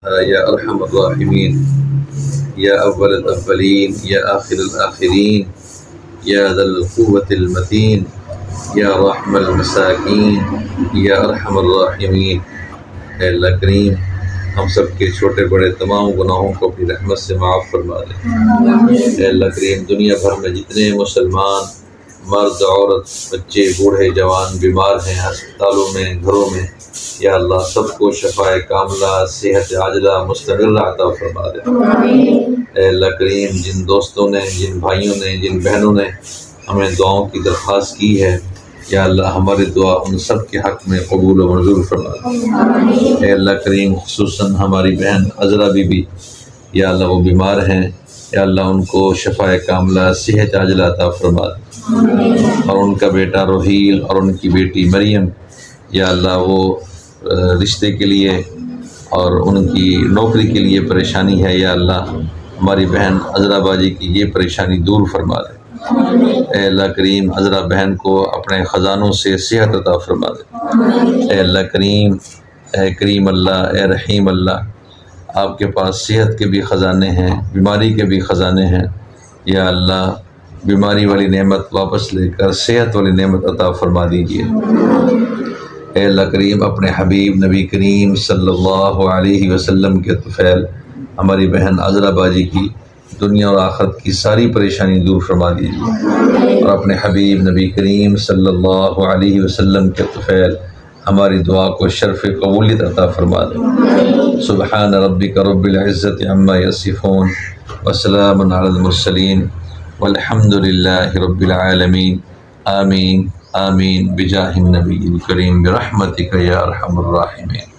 یا ارحم الراحمین، یا اول الاولین، یا آخر الآخرین، یا ذا القوة المتین، یا رحم المساکین، یا ارحم الراحمین۔ اے اللہ کریم، ہم سب کے چھوٹے بڑے تمام گناہوں کو اپنی رحمت سے معاف فرما دے۔ اے اللہ کریم، دنیا بھر میں جتنے مسلمان مرد، عورت، بچے، بوڑھے، جوان بیمار ہیں ہسپتالوں میں، گھروں میں، یا اللہ سب کو شفاء کاملہ، صحت عاجلہ مستمر عطا فرما دے۔ اے اللہ کریم، جن دوستوں نے، جن بھائیوں نے، جن بہنوں نے ہمیں دعاؤں کی درخواست کی ہے، یا اللہ ہماری دعا ان سب کے حق میں قبول و منظور فرما دے۔ اے اللہ کریم، خصوصاً ہماری بہن عذرا بی بی، یا اللہ وہ بیمار ہیں، یا اللہ ان کو شفاء کاملہ، صحت عاجلہ عطا فرما دے۔ اور ان کا بیٹا روحیل اور ان کی بیٹی مریم، یا اللہ وہ رشتے کے لیے اور ان کی نوکری کے لیے پریشانی ہے، یا اللہ ہماری بہن عذرا باجی کی یہ پریشانی دور فرما دے۔ اے اللہ کریم، عذرا بہن کو اپنے خزانوں سے صحت عطا فرما دے۔ اے اللہ کریم، اے کریم اللہ، اے رحیم اللہ، آپ کے پاس صحت کے بھی خزانے ہیں، بیماری کے بھی خزانے ہیں، یا اللہ بیماری والی نعمت واپس لے کر صحت والی نعمت عطا فرما دیجیے۔ اے اللہ کریم، اپنے حبیب نبی کریم صلی اللہ علیہ وسلم کے طفیل ہماری بہن عذرا باجی کی دنیا اور آخرت کی ساری پریشانی دور فرما دیجیے، اور اپنے حبیب نبی کریم صلی اللہ علیہ وسلم کے طفیل ہماری دعا کو شرف قبولیت عطا فرما دے۔ سبحان ربک رب العزت عما یصفون، وسلام علی المرسلین، والحمد للہ رب العالمین۔ آمین آمین بجاہ النبی الکریم برحمتک یا ارحم الراحمین۔